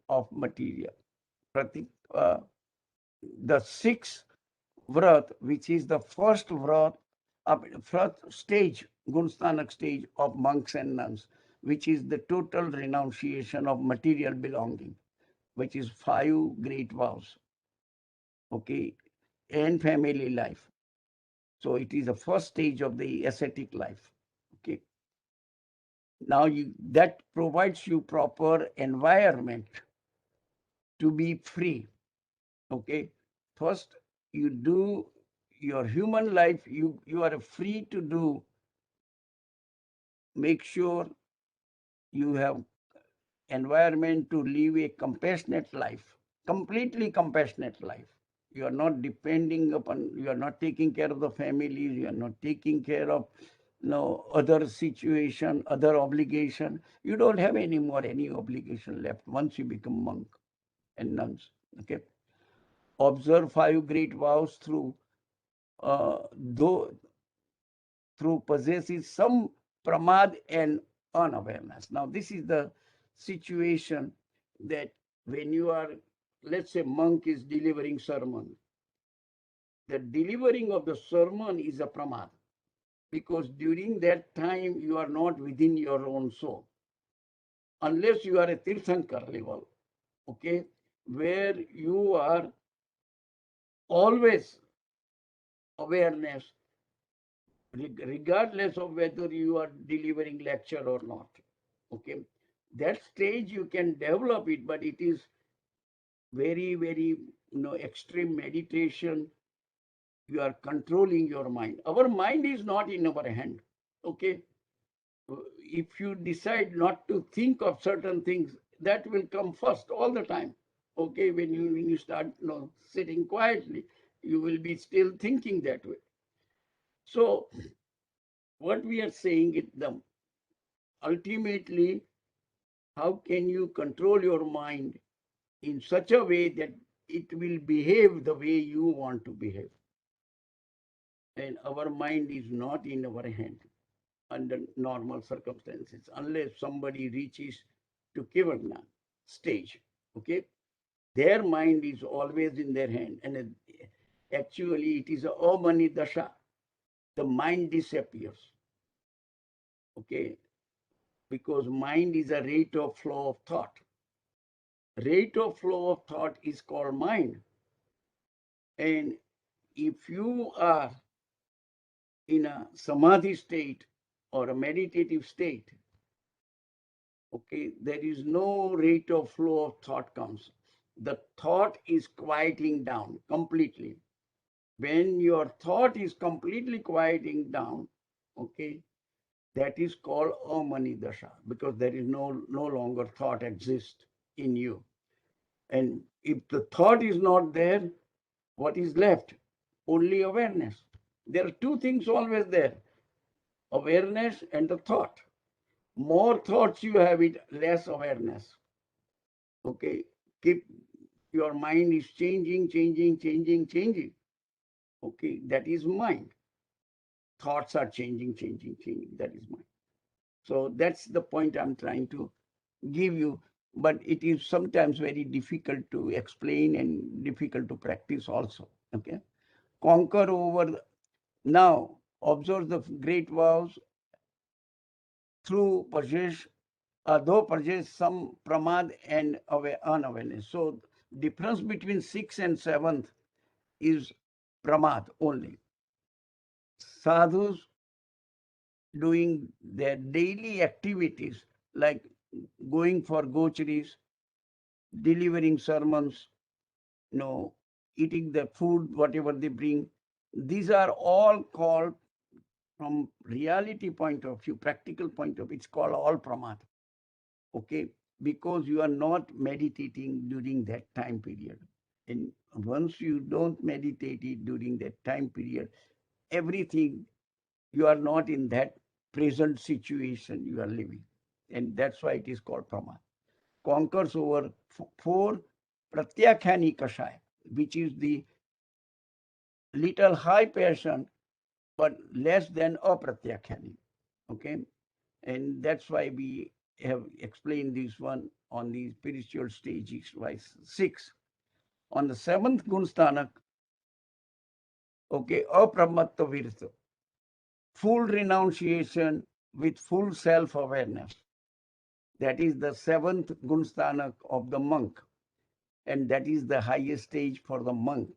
of material. Uh, the sixth vrat, which is the first vrat, first stage, Gunasthan stage of monks and nuns, which is the total renunciation of material belonging, which is 5 great vows, okay, and family life. So it is the first stage of the ascetic life, okay. Now that provides you proper environment to be free, okay. First, you do your human life, you are free to do, make sure you have environment to live a compassionate life, completely compassionate life. You are not depending upon, you are not taking care of the families, you are not taking care of other situation, other obligation. You don't have any more any obligation left once you become monk and nuns, okay. Observe 5 great vows though through possesses some pramad and unawareness. Now, this is the situation that when you are, let's say, monk is delivering sermon, the delivering of the sermon is a pramad, because during that time you are not within your own soul, unless you are a tirthankar level, okay, where you are always awareness, regardless of whether you are delivering lecture or not, okay. That stage you can develop it, but it is very, very extreme meditation. You are controlling your mind. Our mind is not in our hand, okay. If you decide not to think of certain things, that will come first all the time, okay. When you start sitting quietly, you will be still thinking that way. So what we are saying is, the ultimately, how can you control your mind in such a way that it will behave the way you want to behave? And our mind is not in our hand under normal circumstances, unless somebody reaches to Kivagna stage, okay. Their mind is always in their hand, and actually it is a Omani Dasha. The mind disappears, okay, because mind is a rate of flow of thought. Rate of flow of thought is called mind. And if you are in a samadhi state or a meditative state, okay, there is no rate of flow of thought comes. The thought is quieting down completely. When your thought is completely quieting down, okay, that is called Omani Dasha, because there is no longer thought exists in you. And if the thought is not there, what is left? Only awareness. There are two things always there: awareness and the thought. More thoughts you have, it less awareness. Okay, keep your mind is changing, changing, changing, changing. Okay, that is mind. Thoughts are changing, changing, changing. That is mind. So that's the point I'm trying to give you. But it is sometimes very difficult to explain and difficult to practice also. Okay, conquer over. Now observe the great vows through purchase, though purchase some pramad and unawareness. So difference between sixth and seventh is pramad only. Sadhus doing their daily activities like going for gocharis, delivering sermons, eating the food, whatever they bring. These are all called, from reality point of view, practical point of view, it's called all pramad. Okay, because you are not meditating during that time period. And once you don't meditate it during that time period, everything, you are not in that present situation you are living. And that's why it is called pramad. Conquers over four pratyakhani kashaya, which is the little high passion, but less than apratyakhani. Okay, and that's why we have explained this one on the spiritual stages wise. 6. On the 7th Gunasthanak, okay, apramatva virta, full renunciation with full self-awareness. That is the 7th Gunasthanak of the monk. And that is the highest stage for the monk,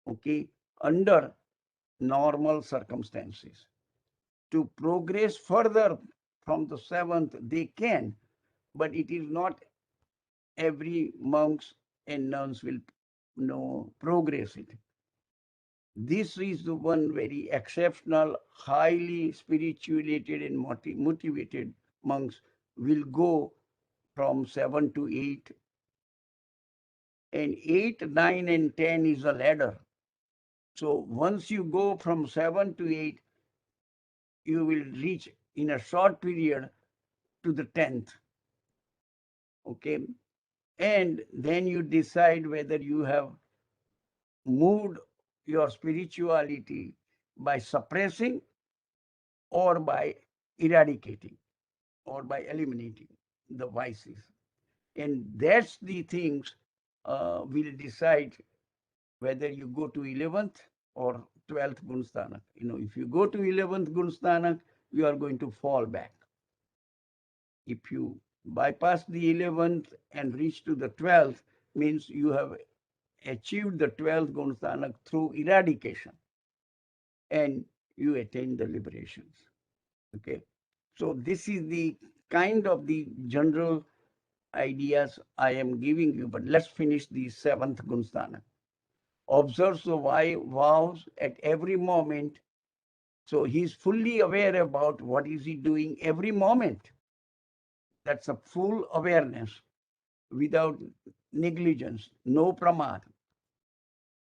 okay, under normal circumstances. To progress further from the 7th, they can, but it is not every monks and nuns will progress it. This is the one very exceptional, highly spirituated and motivated monks will go from 7 to 8. And 8, 9, and 10 is a ladder. So once you go from 7 to 8, you will reach in a short period to the 10th. Okay. And then you decide whether you have moved your spirituality by suppressing or by eradicating or by eliminating the vices. And that's the things will decide whether you go to 11th or 12th Gunasthanak. If you go to 11th Gunasthanak, you are going to fall back. If you bypass the 11th and reach to the 12th, means you have achieved the 12th Gunasthanak through eradication and you attain the liberations. Okay. So this is the kind of the general ideas I am giving you, but let's finish the 7th Gunasthanak. Observes the vows at every moment. So he's fully aware about what is he doing every moment. That's a full awareness without negligence, no pramad.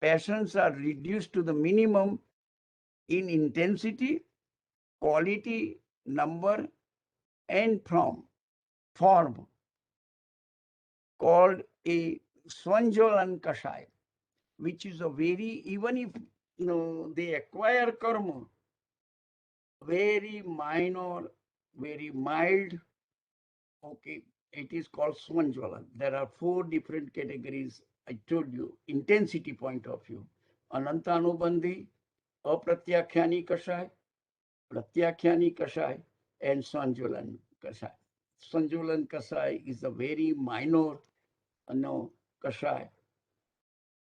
Passions are reduced to the minimum in intensity, quality, number, and form, called a Swanjalan Kashai, which is a very, even if they acquire karma, very minor, very mild, okay, it is called Swanjalan. There are 4 different categories, I told you, intensity point of view. Anantanubandhi, Apratyakhani Kashai, Pratyakhyani Kashai, and Swanjalan Kashai. Swanjalan Kashai is a very minor Kashai,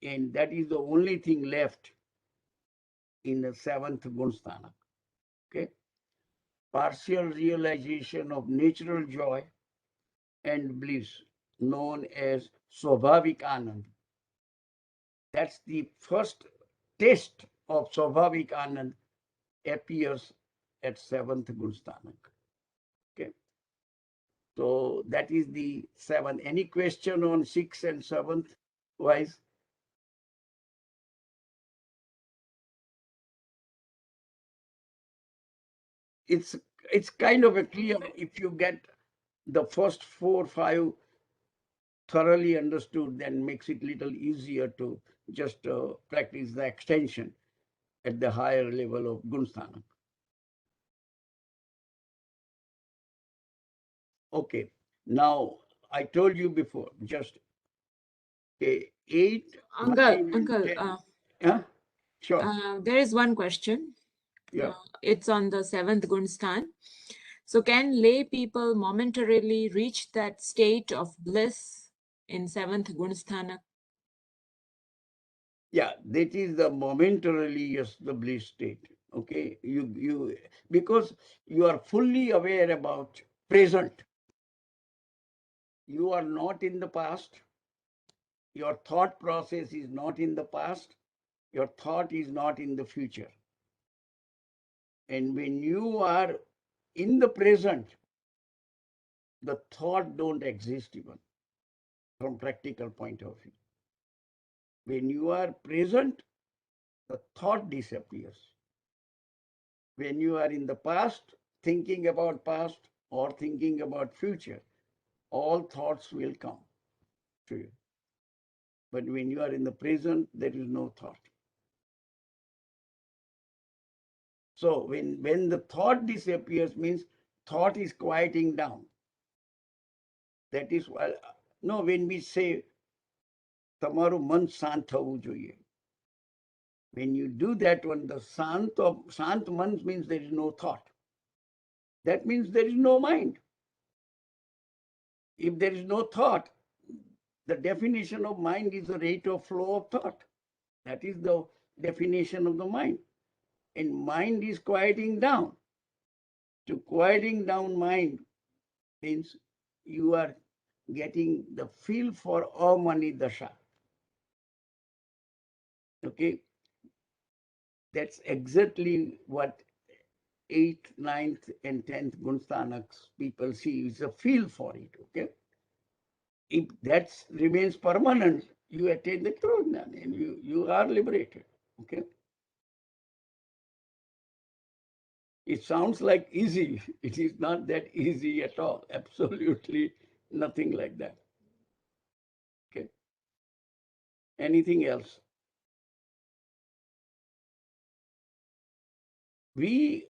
and that is the only thing left in the 7th Gunasthanak. Okay, partial realization of natural joy and bliss, known as Swabhavik Anand. That's the first taste of Swabhavik Anand appears at 7th Gunasthanak. Okay. So that is the 7. Any question on 6th and 7th wise? It's kind of a clear if you get the first 4, 5 thoroughly understood, then makes it little easier to just practice the extension at the higher level of Gunasthanak. Okay, now I told you before, just 8, Uncle, 9, and 10. yeah, Sure. there is one question. Yeah. It's on the 7th Gunasthan. So can lay people momentarily reach that state of bliss in 7th Gunasthana? Yeah, that is the momentarily, yes, the bliss state. Okay, you because you are fully aware about present. You are not in the past. Your thought process is not in the past. Your thought is not in the future. And when you are in the present, the thought don't exist even from practical point of view. When you are present, the thought disappears. When you are in the past, thinking about past or thinking about future, all thoughts will come to you. But when you are in the present, there is no thought. So when the thought disappears, means thought is quieting down. That is why, no, when we say, તમારું મન શાંત થવું જોઈએ. When you do that one, the શાંત man means there is no thought. That means there is no mind. If there is no thought, the definition of mind is the rate of flow of thought. That is the definition of the mind. And mind is quieting down. To quieting down mind means you are getting the feel for Amani Dasha. Okay? That's exactly what 8th, 9th, and 10th Gunasthanaks people see. It's a feel for it. Okay? If that remains permanent, you attain the truth and you are liberated. Okay? It sounds like easy. It is not that easy at all. Absolutely nothing like that. Okay. Anything else? We